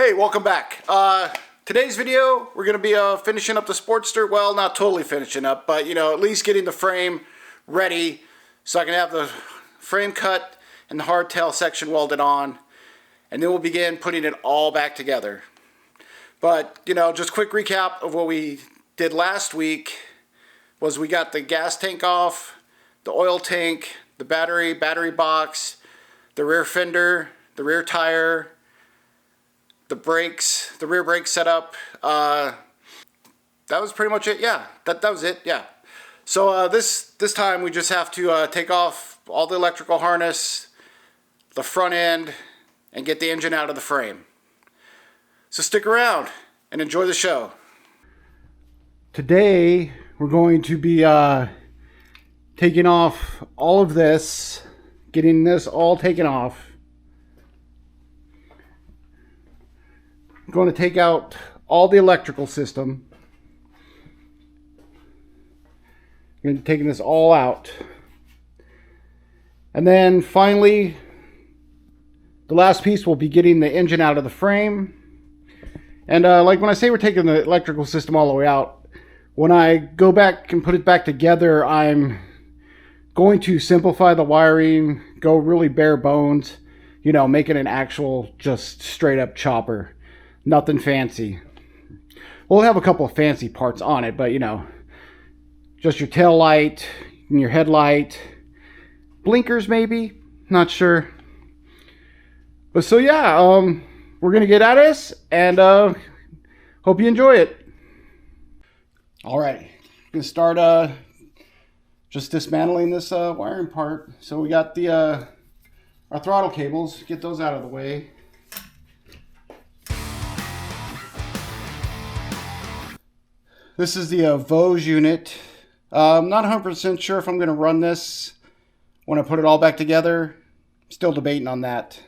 Hey, welcome back. Today's video, we're going to be finishing up the Sportster. Well, not totally finishing up, but at least getting the frame ready so I can have the frame cut and the hardtail section welded on, and then we'll begin putting it all back together. But, just quick recap of what we did last week was we got the gas tank off, the oil tank, the battery box, the rear fender, the rear tire, the brakes, the rear brake setup. That was pretty much it. Yeah, that was it. Yeah. So this time we just have to take off all the electrical harness, the front end, and get the engine out of the frame. So stick around and enjoy the show. Today we're going to be taking off all of this, getting this all taken off. I'm going to take out all the electrical system. I'm going to be taking this all out. And then finally, the last piece will be getting the engine out of the frame. And like when I say we're taking the electrical system all the way out, when I go back and put it back together, I'm going to simplify the wiring, go really bare bones, make it an actual just straight up chopper. Nothing fancy. We'll have a couple of fancy parts on it, but just your tail light and your headlight, blinkers maybe, not sure. But so yeah, we're gonna get at this, and hope you enjoy it. All right, gonna start just dismantling this wiring part. So we got the our throttle cables. Get those out of the way. This is the Vosges unit. I'm not 100% sure if I'm going to run this when I put it all back together. Still debating on that.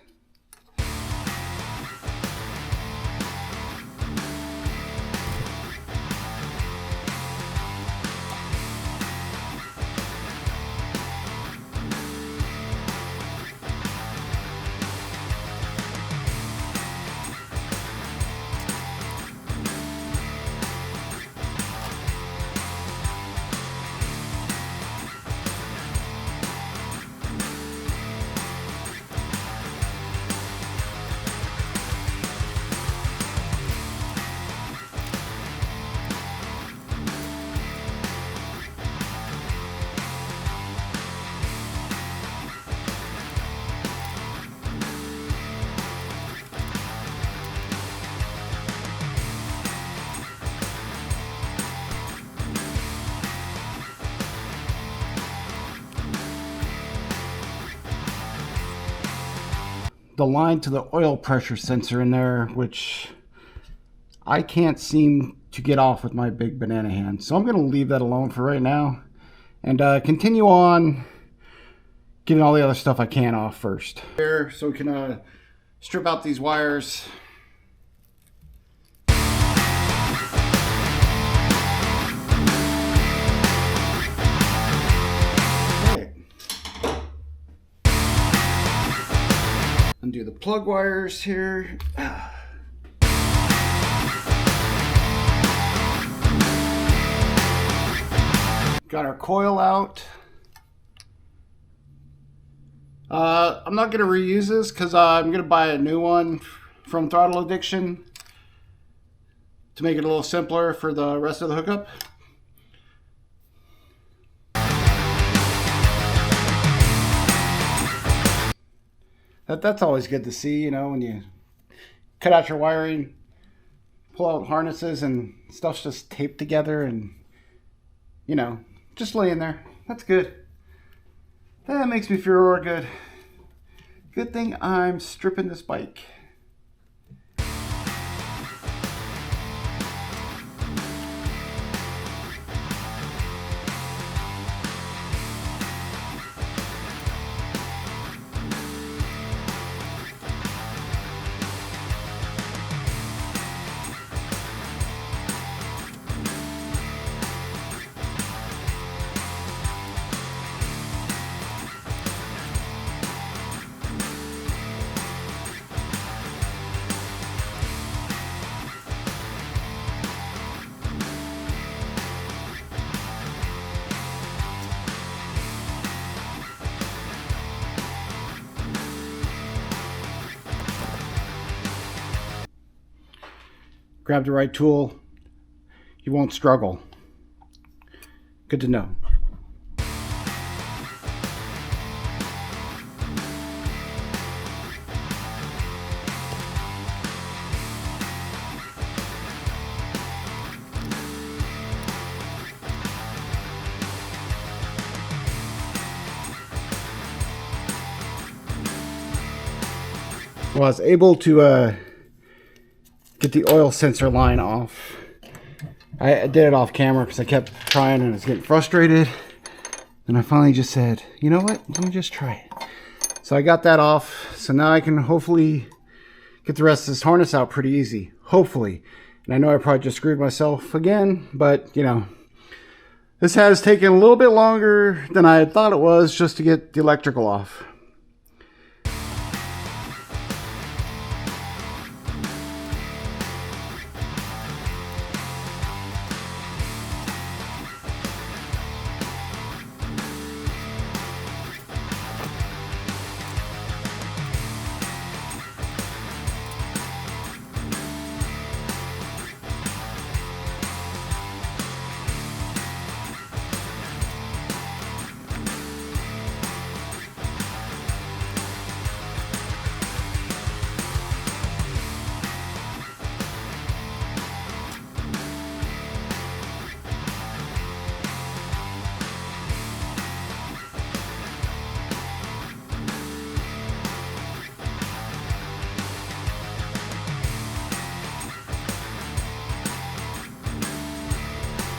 The line to the oil pressure sensor in there, which I can't seem to get off with my big banana hand. So I'm going to leave that alone for right now and continue on getting all the other stuff I can off first. Here, so we can strip out these wires. Undo the plug wires here. Got our coil out. I'm not going to reuse this because I'm going to buy a new one from Throttle Addiction to make it a little simpler for the rest of the hookup. That's always good to see, when you cut out your wiring, pull out harnesses and stuff's just taped together and, just laying there. That's good. That makes me feel real good. Good thing I'm stripping this bike. grab the right tool, you won't struggle. Good to know. Well, I was able to get the oil sensor line off. I did it off camera because I kept trying and I was getting frustrated. And I finally just said, you know what? Let me just try it. So I got that off. So now I can hopefully get the rest of this harness out pretty easy. Hopefully. And I know I probably just screwed myself again, but you know, this has taken a little bit longer than I had thought it was just to get the electrical off.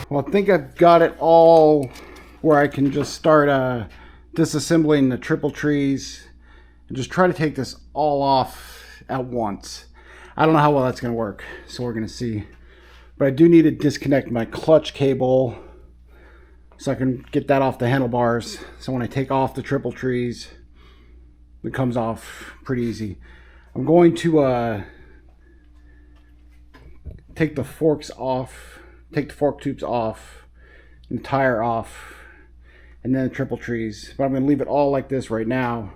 Well, I think I've got it all where I can just start disassembling the triple trees and just try to take this all off at once. I don't know how well that's going to work, so we're going to see. But I do need to disconnect my clutch cable so I can get that off the handlebars. So when I take off the triple trees, it comes off pretty easy. I'm going to take the forks off. Take the fork tubes off and the tire off and then the triple trees, but I'm going to leave it all like this right now,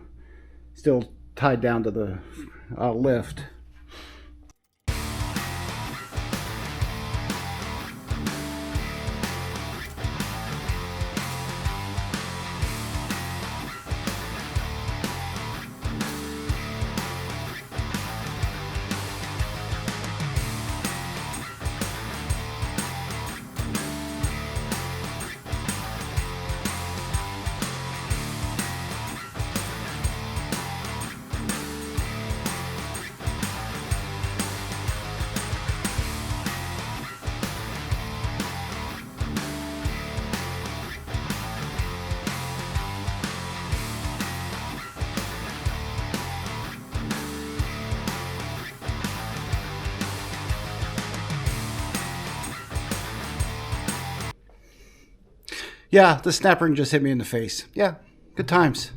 still tied down to the lift. Yeah, the snap ring just hit me in the face. Yeah, good times.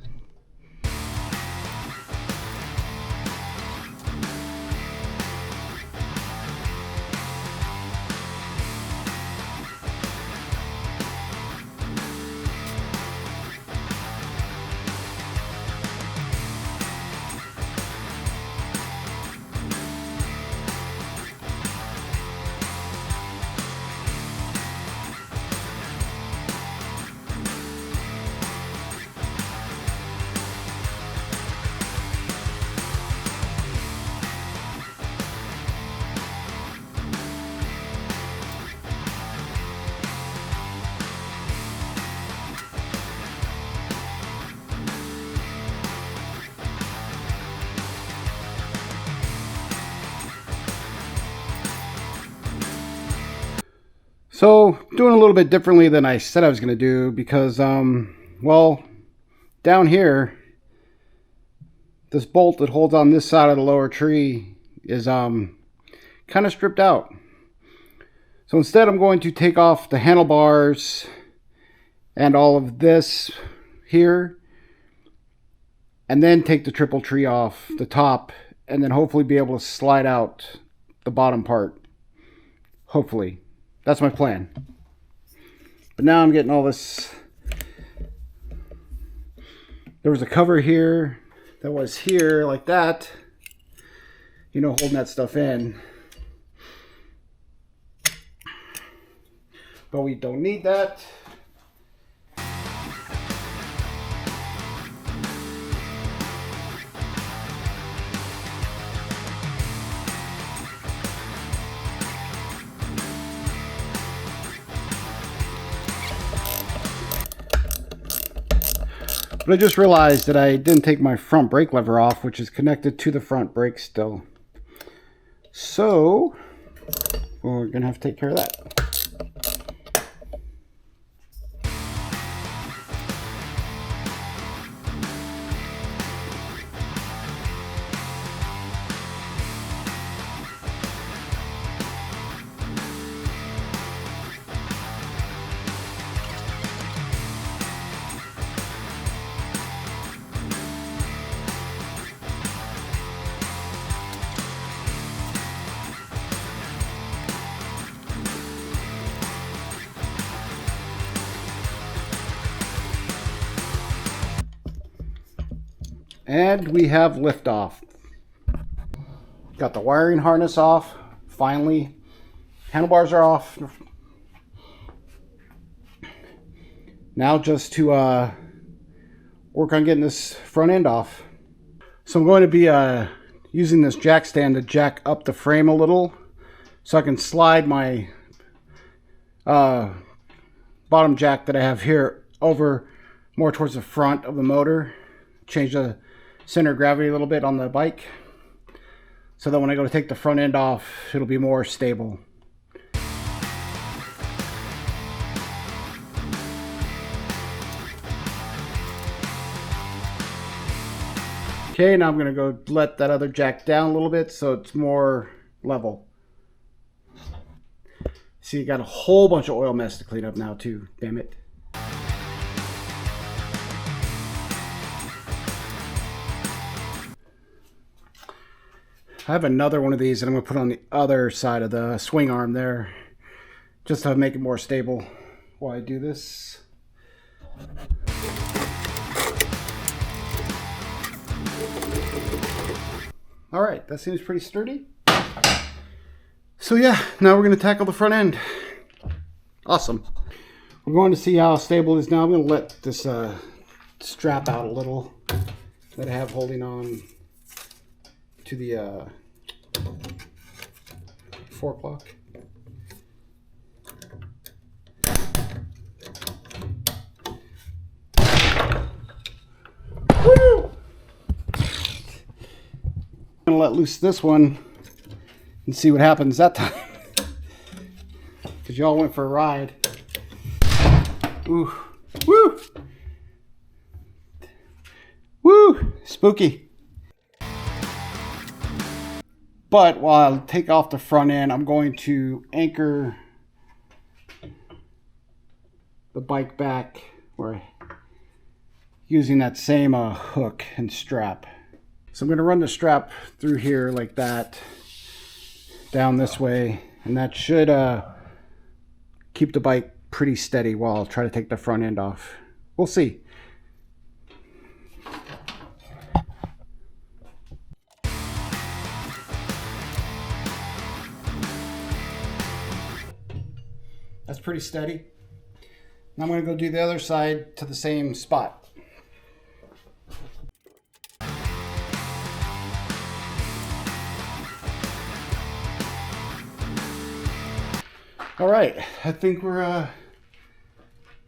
So, doing a little bit differently than I said I was going to do because, well, down here, this bolt that holds on this side of the lower tree is kind of stripped out. So instead I'm going to take off the handlebars and all of this here and then take the triple tree off the top and then hopefully be able to slide out the bottom part. Hopefully. That's my plan. But now I'm getting all this. There was a cover here that was here like that, you know, holding that stuff in. but we don't need that. But I just realized that I didn't take my front brake lever off, which is connected to the front brake still. So we're gonna have to take care of that. And we have liftoff. Got the wiring harness off, finally. Handlebars are off. Now just to work on getting this front end off. So I'm going to be using this jack stand to jack up the frame a little so I can slide my bottom jack that I have here over more towards the front of the motor. Change the center of gravity a little bit on the bike so that when I go to take the front end off, it'll be more stable. Okay, now I'm going to go let that other jack down a little bit so it's more level. See, you got a whole bunch of oil mess to clean up now too, damn it. I have another one of these that I'm going to put on the other side of the swing arm there just to make it more stable while I do this. Alright, that seems pretty sturdy. So yeah, now we're going to tackle the front end. Awesome. We're going to see how stable it is now. I'm going to let this strap out a little that I have holding on to the fork lock. Woo! I'm gonna let loose this one and see what happens that time, because y'all went for a ride. Ooh, woo, woo, spooky. But while I take off the front end, I'm going to anchor the bike back using that same hook and strap. So I'm going to run the strap through here like that, down this way, and that should keep the bike pretty steady while I'll try to take the front end off. We'll see. That's pretty steady. Now I'm going to go do the other side to the same spot. All right, I think we're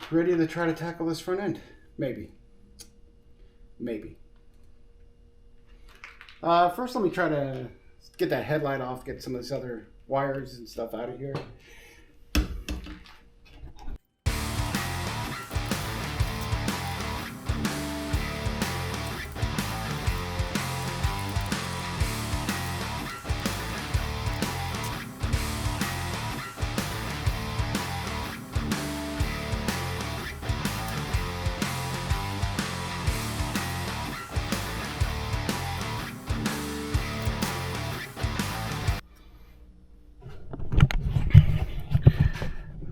ready to try to tackle this front end. Maybe. First, let me try to get that headlight off, get some of this other wires and stuff out of here.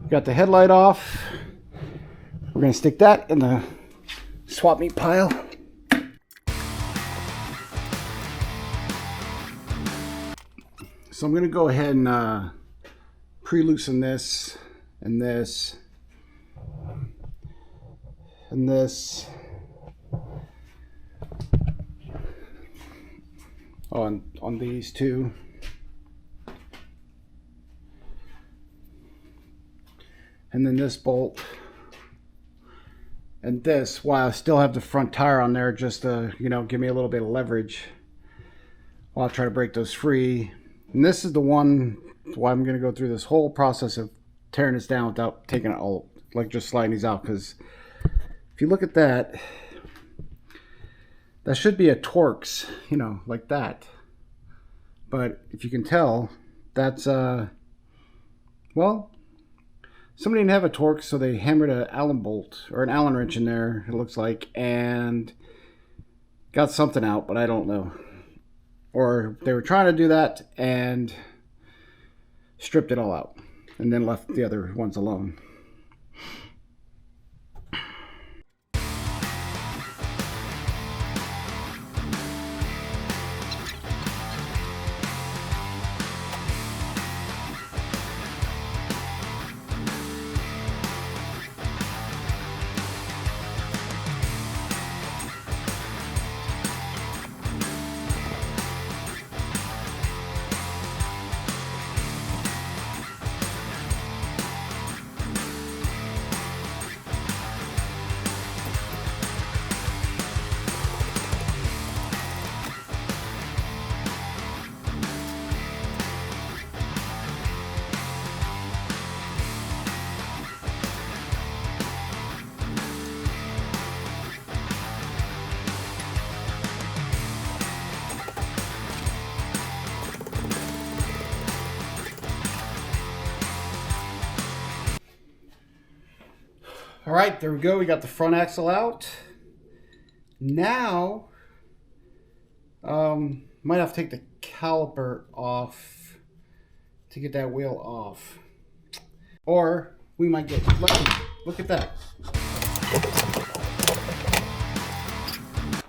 Got the headlight off. We're going to stick that in the swap meet pile. So I'm going to go ahead and pre-loosen this and this, and this on these two. And then this bolt. And this, while I still have the front tire on there, just to, you know, give me a little bit of leverage. I'll try to break those free. And this is the one why I'm going to go through this whole process of tearing this down without taking it all, like just sliding these out. Because if you look at that, that should be a Torx, you know, like that. But if you can tell, that's, well, somebody didn't have a Torx, so they hammered an Allen bolt or an Allen wrench in there, it looks like, and got something out, but I don't know. Or they were trying to do that and stripped it all out and then left the other ones alone. All right, there we go. We got the front axle out. Now, might have to take the caliper off to get that wheel off. Or we might get lucky. Look at that.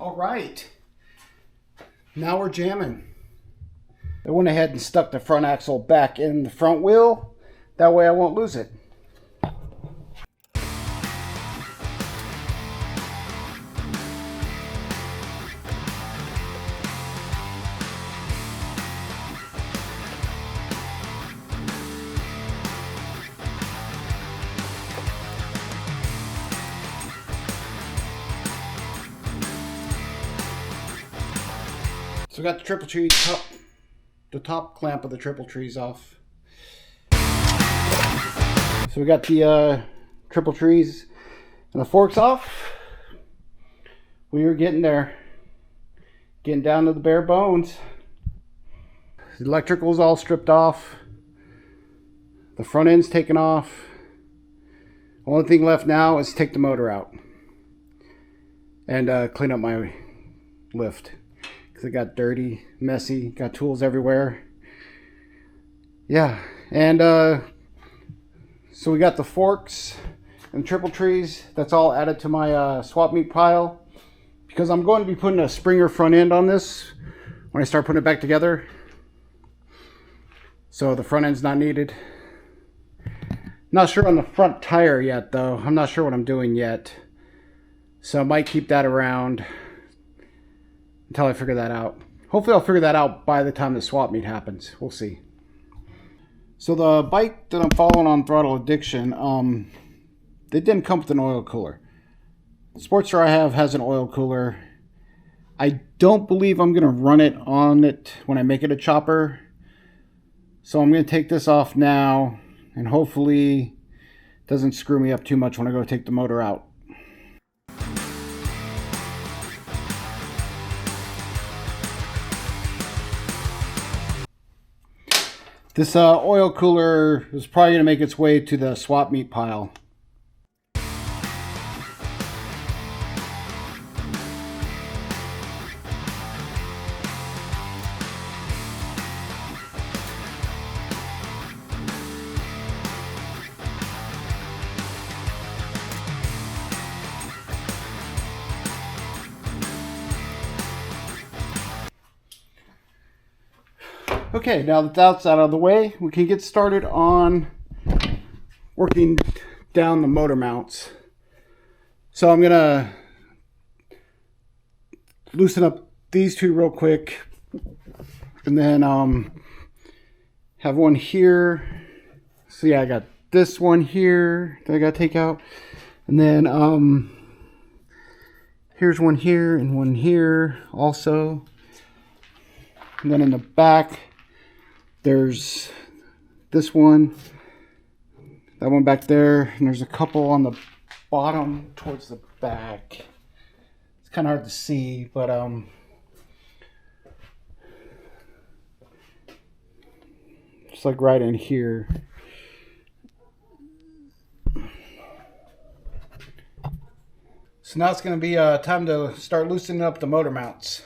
All right. Now we're jamming. I went ahead and stuck the front axle back in the front wheel. That way I won't lose it. So we got the triple trees, the top clamp of the triple trees off. So we got the triple trees and the forks off. We were getting there, getting down to the bare bones. The electrical's all stripped off. The front end's taken off. Only thing left now is take the motor out and clean up my lift. Because it got dirty, messy, got tools everywhere. Yeah, and so we got the forks and triple trees. That's all added to my swap meet pile. Because I'm going to be putting a Springer front end on this when I start putting it back together. So the front end's not needed. Not sure on the front tire yet though. I'm not sure what I'm doing yet. So I might keep that around until I figure that out. Hopefully I'll figure that out by the time the swap meet happens. We'll see. So the bike that I'm following on Throttle Addiction, they didn't come with an oil cooler. The Sportster I have has an oil cooler. I don't believe I'm going to run it on it when I make it a chopper. So I'm going to take this off now and hopefully it doesn't screw me up too much when I go take the motor out. This oil cooler is probably going to make its way to the swap meet pile. Okay, now that that's out of the way, we can get started on working down the motor mounts. So I'm gonna loosen up these two real quick, and then have one here. So yeah, I got this one here that I gotta take out, and then here's one here and one here also. And then in the back there's this one, that one back there, and there's a couple on the bottom towards the back. It's kind of hard to see, but it's like right in here. So now it's going to be time to start loosening up the motor mounts.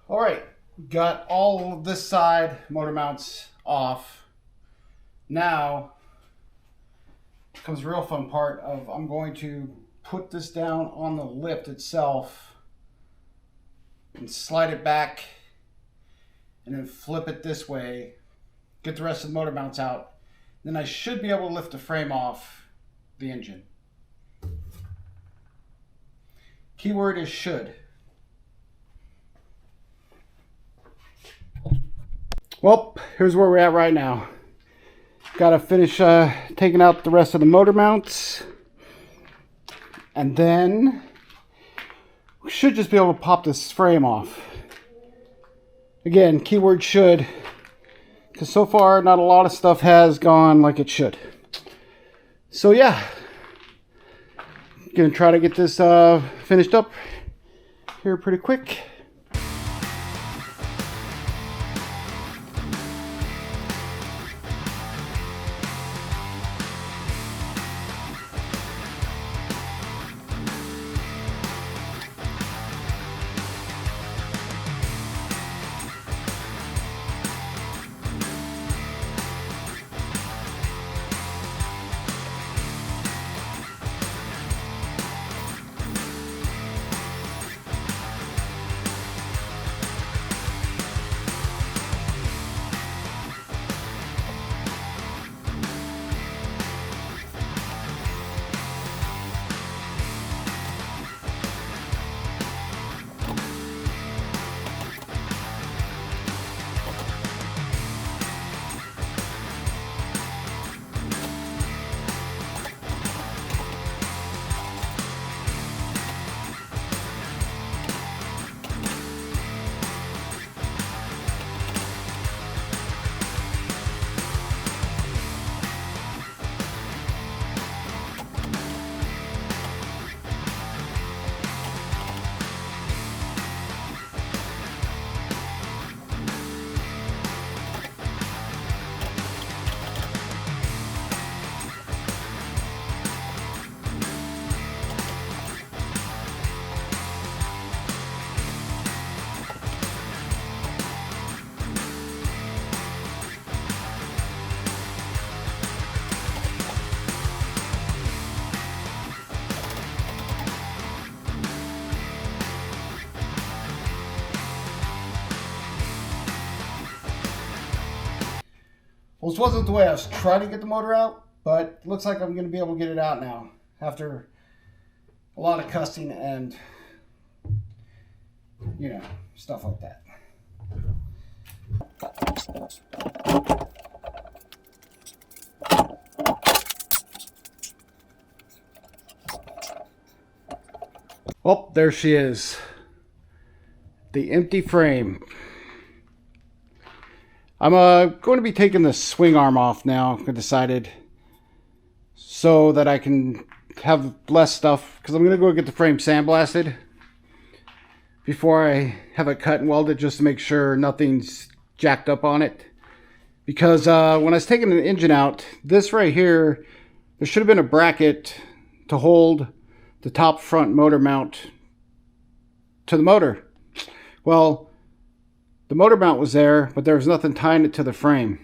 All right, got all of this side motor mounts off. Now comes the real fun part of I'm going to put this down on the lift itself and slide it back and then flip it this way, get the rest of the motor mounts out. Then I should be able to lift the frame off the engine. Keyword is should. Well, here's where we're at right now. Got to finish taking out the rest of the motor mounts. And then we should just be able to pop this frame off. Again, keyword should. Because so far, not a lot of stuff has gone like it should. So yeah. Gonna try to get this finished up here pretty quick. Well, this wasn't the way I was trying to get the motor out, but it looks like I'm going to be able to get it out now after a lot of cussing and, you know, stuff like that. Oh, there she is. The empty frame. I'm going to be taking the swing arm off now, I decided, so that I can have less stuff, because I'm going to go get the frame sandblasted before I have it cut and welded, just to make sure nothing's jacked up on it. Because when I was taking the engine out, this right here, there should have been a bracket to hold the top front motor mount to the motor. Well, the motor mount was there, but there was nothing tying it to the frame.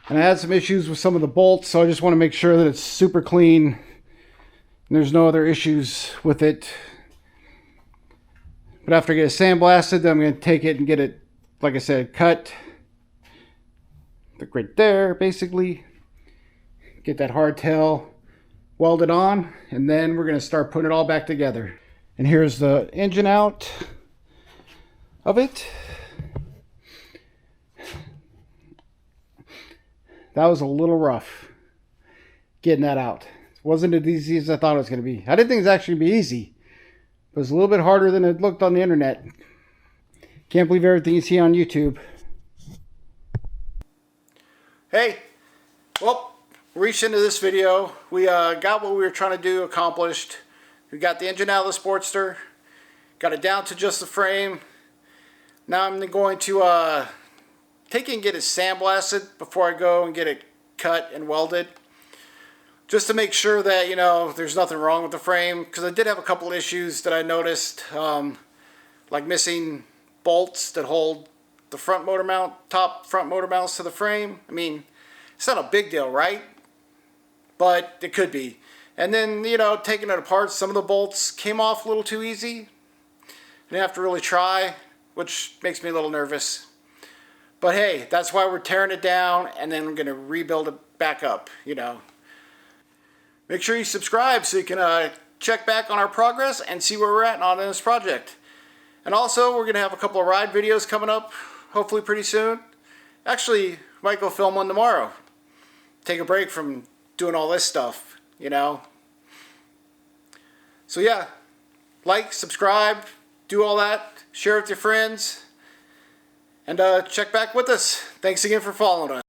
And I had some issues with some of the bolts, so I just want to make sure that it's super clean and there's no other issues with it. But after I get it sandblasted, then I'm going to take it and get it, like I said, cut. Like right there, basically. Get that hardtail welded on, and then we're going to start putting it all back together. And here's the engine out of it. That was a little rough getting that out. It wasn't as easy as I thought it was going to be. I didn't think it was actually going to be easy. It was a little bit harder than it looked on the internet. Can't believe everything you see on YouTube. Hey, well, we reached into this video. We got what we were trying to do accomplished. We got the engine out of the Sportster. Got it down to just the frame. Now I'm going to take it and get it sandblasted before I go and get it cut and welded. Just to make sure that, you know, there's nothing wrong with the frame. Because I did have a couple issues that I noticed. Like missing bolts that hold the front motor mount, top front motor mounts to the frame. I mean, it's not a big deal, right? But it could be. And then, you know, taking it apart, some of the bolts came off a little too easy. Didn't have to really try, which makes me a little nervous. But hey, that's why we're tearing it down, and then we're going to rebuild it back up, you know. Make sure you subscribe so you can check back on our progress and see where we're at on this project. And also, we're going to have a couple of ride videos coming up, hopefully pretty soon. Actually, might go film one tomorrow. Take a break from doing all this stuff, you know. So yeah, like, subscribe, do all that, share with your friends, and check back with us. Thanks again for following us.